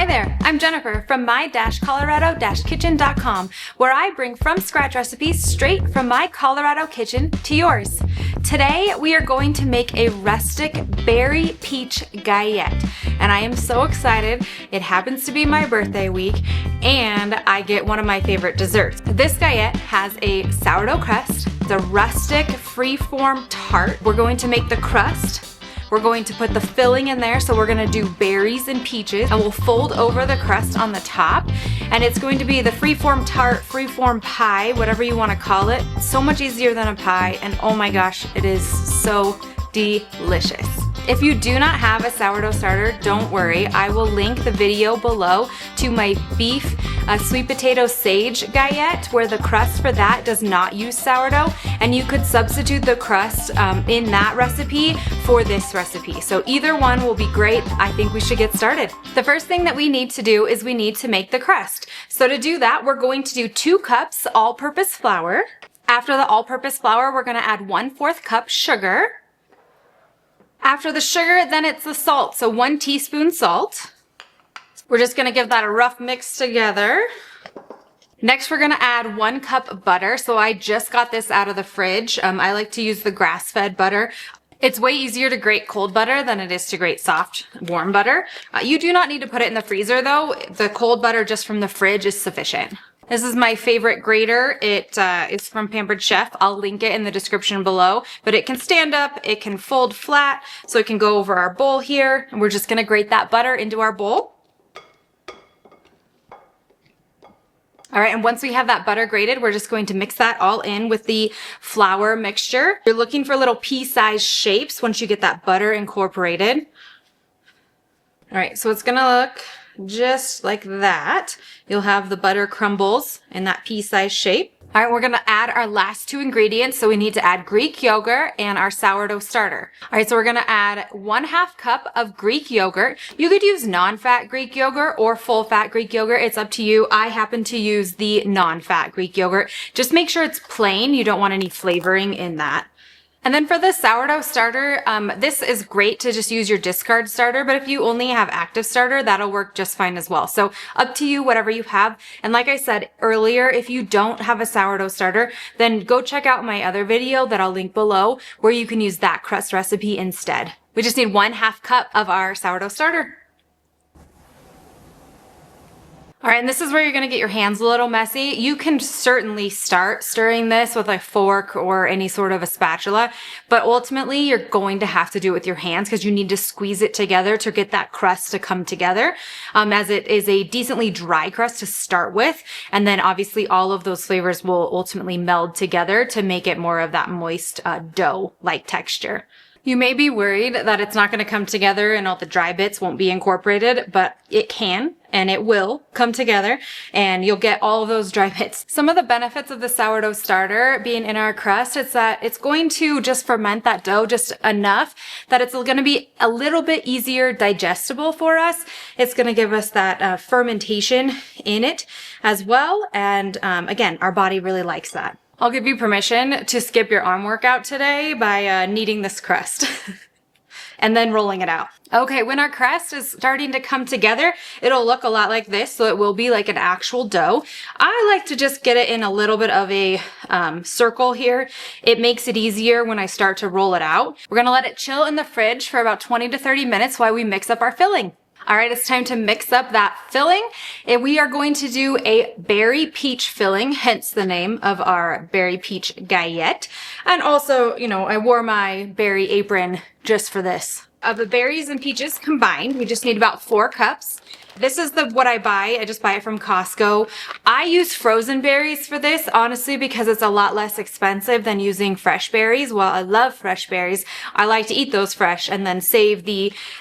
there, I'm Jennifer from my-colorado-kitchen.com, where I bring from scratch recipes straight from my Colorado kitchen to yours. Today we are going to make a rustic berry peach galette, and I am so excited. It happens to be my birthday week and I get one of my favorite desserts. This galette has a sourdough crust, the rustic freeform tart. We're going to make the crust. We're going to put the filling in there, so we're gonna do berries and peaches, and we'll fold over the crust on the top, and it's going to be the freeform tart, freeform pie, whatever you wanna call it. So much easier than a pie, and oh my gosh, it is so delicious. If you do not have a sourdough starter, don't worry. I will link the video below to my beef sweet potato sage galette, where the crust for that does not use sourdough, and you could substitute the crust in that recipe for this recipe. So either one will be great. I think we should get started. The first thing that we need to do is we need to make the crust. So to do that, we're going to do 2 cups all-purpose flour. After the all-purpose flour, we're gonna add 1/4 cup sugar. After the sugar, then it's the salt, so 1 teaspoon salt. We're just gonna give that a rough mix together. Next, we're gonna add 1 cup butter. So I just got this out of the fridge. I like to use the grass-fed butter. It's way easier to grate cold butter than it is to grate soft, warm butter. You do not need to put it in the freezer though. The cold butter just from the fridge is sufficient. This is my favorite grater. It is from Pampered Chef. I'll link it in the description below, but it can stand up, it can fold flat, so it can go over our bowl here, and we're just gonna grate that butter into our bowl. All right, and once we have that butter grated, we're just going to mix that all in with the flour mixture. You're looking for little pea-sized shapes once you get that butter incorporated. All right, so it's gonna look just like that. You'll have the butter crumbles in that pea-sized shape. All right, we're gonna add our last 2 ingredients. So we need to add Greek yogurt and our sourdough starter. All right, so we're gonna add 1/2 cup of Greek yogurt. You could use non-fat Greek yogurt or full-fat Greek yogurt. It's up to you. I happen to use the non-fat Greek yogurt. Just make sure it's plain. You don't want any flavoring in that. And then for the sourdough starter, this is great to just use your discard starter, but if you only have active starter, that'll work just fine as well. So up to you, whatever you have. And like I said earlier, if you don't have a sourdough starter, then go check out my other video that I'll link below, where you can use that crust recipe instead. We just need 1/2 cup of our sourdough starter. All right, and this is where you're gonna get your hands a little messy. You can certainly start stirring this with a fork or any sort of a spatula, but ultimately you're going to have to do it with your hands because you need to squeeze it together to get that crust to come together, as it is a decently dry crust to start with, and then obviously all of those flavors will ultimately meld together to make it more of that moist dough-like texture. You may be worried that it's not going to come together and all the dry bits won't be incorporated, but it can and it will come together and you'll get all of those dry bits. Some of the benefits of the sourdough starter being in our crust is that it's going to just ferment that dough just enough that it's going to be a little bit easier digestible for us. It's going to give us that fermentation in it as well, and again, our body really likes that. I'll give you permission to skip your arm workout today by kneading this crust and then rolling it out. Okay, when our crust is starting to come together, it'll look a lot like this, so it will be like an actual dough. I like to just get it in a little bit of a circle here. It makes it easier when I start to roll it out. We're gonna let it chill in the fridge for about 20 to 30 minutes while we mix up our filling. All right, it's time to mix up that filling. And we are going to do a berry peach filling, hence the name of our berry peach galette. And also, you know, I wore my berry apron just for this. Of the berries and peaches combined, we just need about 4 cups. This is what I buy. I just buy it from Costco. I use frozen berries for this, honestly, because it's a lot less expensive than using fresh berries. While I love fresh berries, I like to eat those fresh and then save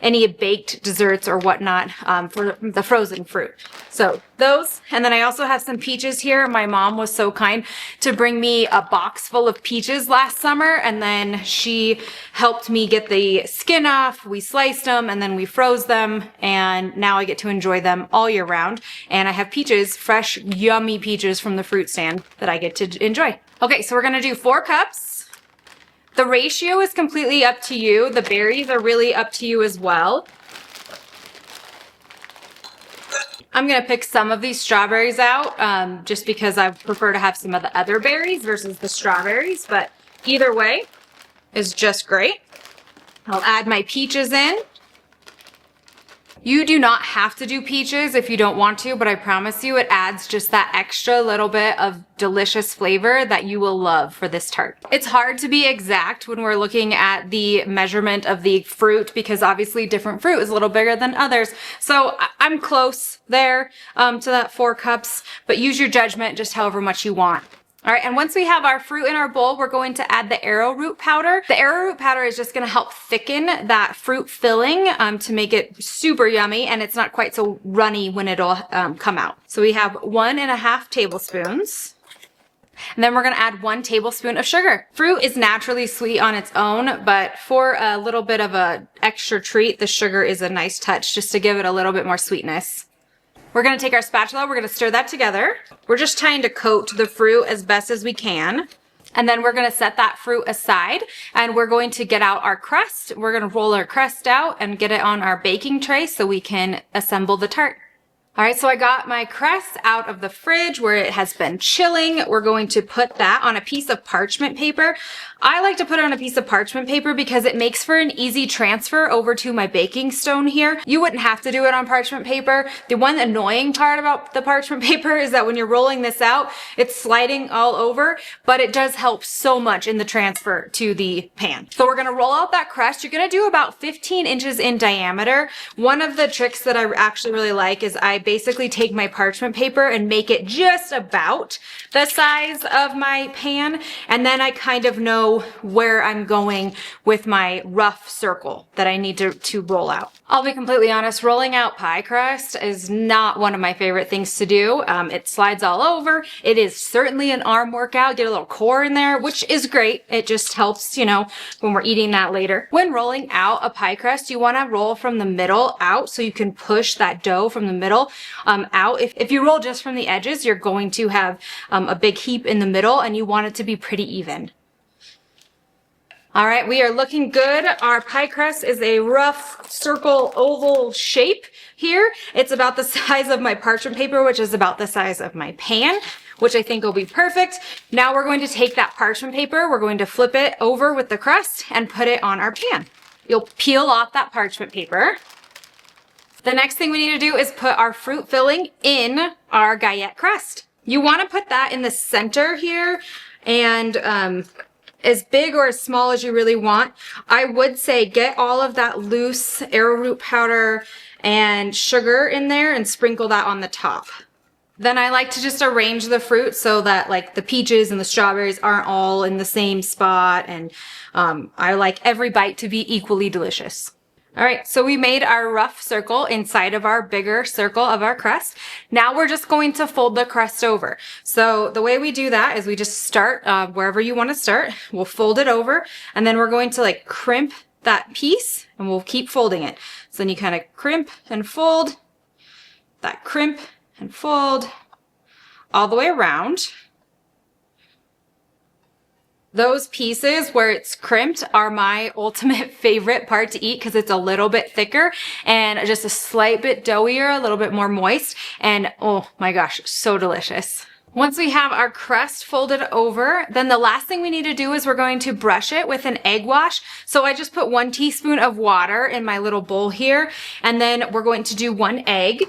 any baked desserts or whatnot for the frozen fruit. So those, and then I also have some peaches here. My mom was so kind to bring me a box full of peaches last summer, and then she helped me get the skin off. We sliced them and then we froze them, and now I get to enjoy them all year round. And I have peaches, fresh, yummy peaches from the fruit stand that I get to enjoy. Okay, so we're gonna do 4 cups. The ratio is completely up to you. The berries are really up to you as well. I'm gonna pick some of these strawberries out just because I prefer to have some of the other berries versus the strawberries, but either way is just great. I'll add my peaches in. You do not have to do peaches if you don't want to, but I promise you it adds just that extra little bit of delicious flavor that you will love for this tart. It's hard to be exact when we're looking at the measurement of the fruit because obviously different fruit is a little bigger than others. So I'm close there to that 4 cups, but use your judgment just however much you want. All right, and once we have our fruit in our bowl, we're going to add the arrowroot powder. The arrowroot powder is just gonna help thicken that fruit filling to make it super yummy, and it's not quite so runny when it'll come out. So we have 1.5 tablespoons. And then we're gonna add 1 tablespoon of sugar. Fruit is naturally sweet on its own, but for a little bit of a extra treat, the sugar is a nice touch just to give it a little bit more sweetness. We're gonna take our spatula, we're gonna stir that together. We're just trying to coat the fruit as best as we can. And then we're gonna set that fruit aside and we're going to get out our crust. We're gonna roll our crust out and get it on our baking tray so we can assemble the tart. All right, so I got my crust out of the fridge where it has been chilling. We're going to put that on a piece of parchment paper. I like to put it on a piece of parchment paper because it makes for an easy transfer over to my baking stone here. You wouldn't have to do it on parchment paper. The one annoying part about the parchment paper is that when you're rolling this out, it's sliding all over, but it does help so much in the transfer to the pan. So we're gonna roll out that crust. You're gonna do about 15 inches in diameter. One of the tricks that I actually really like is I basically take my parchment paper and make it just about the size of my pan, and then I kind of know where I'm going with my rough circle that I need to roll out. I'll be completely honest, rolling out pie crust is not one of my favorite things to do. It slides all over. It is certainly an arm workout, get a little core in there, which is great. It just helps, you know, when we're eating that later. When rolling out a pie crust, you wanna roll from the middle out so you can push that dough from the middle out. If you roll just from the edges, you're going to have a big heap in the middle and you want it to be pretty even. All right, we are looking good. Our pie crust is a rough circle oval shape here. It's about the size of my parchment paper, which is about the size of my pan, which I think will be perfect. Now we're going to take that parchment paper, we're going to flip it over with the crust and put it on our pan. You'll peel off that parchment paper. The next thing we need to do is put our fruit filling in our galette crust. You want to put that in the center here and as big or as small as you really want. I would say get all of that loose arrowroot powder and sugar in there and sprinkle that on the top. Then I like to just arrange the fruit so that like the peaches and the strawberries aren't all in the same spot, and I like every bite to be equally delicious. All right, so we made our rough circle inside of our bigger circle of our crust. Now we're just going to fold the crust over. So the way we do that is we just start wherever you want to start. We'll fold it over, and then we're going to like crimp that piece, and we'll keep folding it. So then you kind of crimp and fold, that crimp and fold all the way around. Those pieces where it's crimped are my ultimate favorite part to eat because it's a little bit thicker and just a slight bit doughier, a little bit more moist, and oh my gosh, so delicious. Once we have our crust folded over, then the last thing we need to do is we're going to brush it with an egg wash. So I just put 1 teaspoon of water in my little bowl here, and then we're going to do 1 egg.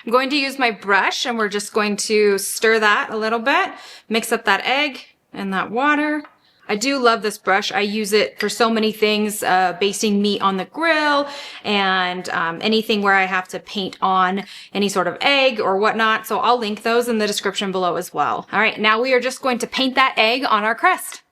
I'm going to use my brush and we're just going to stir that a little bit, mix up that egg and that water. I do love this brush. I use it for so many things, basting meat on the grill and anything where I have to paint on any sort of egg or whatnot. So I'll link those in the description below as well. All right, now we are just going to paint that egg on our crust.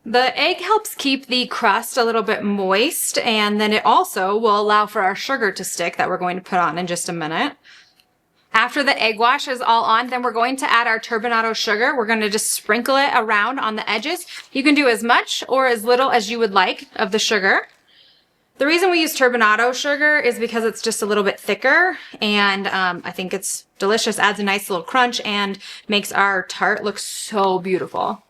The egg helps keep the crust a little bit moist, and then it also will allow for our sugar to stick that we're going to put on in just a minute. After the egg wash is all on, then we're going to add our turbinado sugar. We're going to just sprinkle it around on the edges. You can do as much or as little as you would like of the sugar. The reason we use turbinado sugar is because it's just a little bit thicker, and I think it's delicious, adds a nice little crunch, and makes our tart look so beautiful.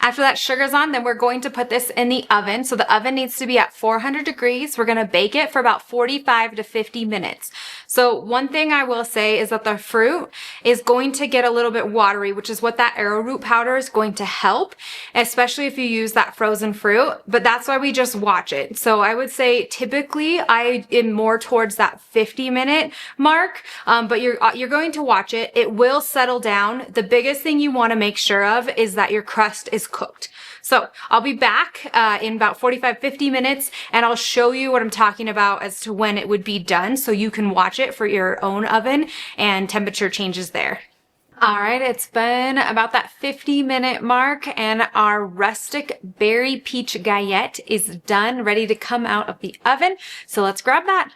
After that sugar's on, then we're going to put this in the oven. So the oven needs to be at 400 degrees. We're gonna bake it for about 45 to 50 minutes. So one thing I will say is that the fruit is going to get a little bit watery, which is what that arrowroot powder is going to help, especially if you use that frozen fruit, but that's why we just watch it. So I would say typically I am more towards that 50-minute mark, but you're going to watch it. It will settle down. The biggest thing you want to make sure of is that your crust is cooked. So I'll be back in about 45-50 minutes, and I'll show you what I'm talking about as to when it would be done so you can watch it for your own oven and temperature changes there. All right, it's been about that 50-minute mark, and our Rustic Berry Peach Galette is done, ready to come out of the oven. So let's grab that.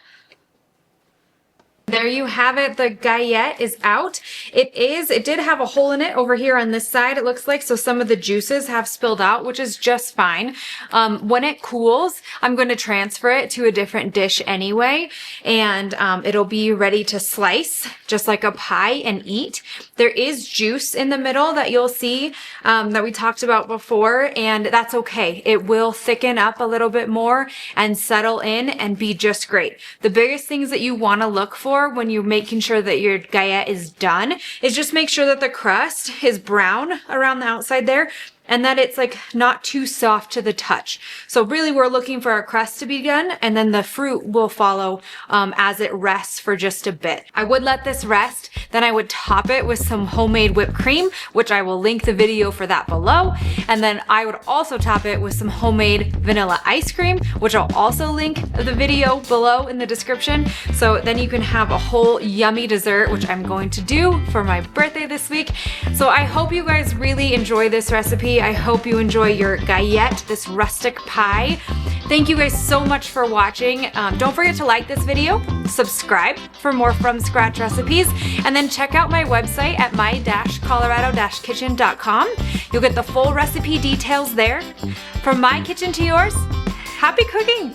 There you have it. The galette is out. It did have a hole in it over here on this side, it looks like, so some of the juices have spilled out, which is just fine. When it cools, I'm going to transfer it to a different dish anyway, and it'll be ready to slice just like a pie and eat. There is juice in the middle that you'll see that we talked about before, and that's okay. It will thicken up a little bit more and settle in and be just great. The biggest things that you want to look for when you're making sure that your galette is done is just make sure that the crust is brown around the outside there, and that it's like not too soft to the touch. So really we're looking for our crust to be done, and then the fruit will follow as it rests for just a bit. I would let this rest, then I would top it with some homemade whipped cream, which I will link the video for that below. And then I would also top it with some homemade vanilla ice cream, which I'll also link the video below in the description. So then you can have a whole yummy dessert, which I'm going to do for my birthday this week. So I hope you guys really enjoy this recipe. I hope you enjoy your galette, this rustic pie. Thank you guys so much for watching. Don't forget to like this video, subscribe for more from scratch recipes, and then check out my website at my-colorado-kitchen.com. You'll get the full recipe details there. From my kitchen to yours, happy cooking!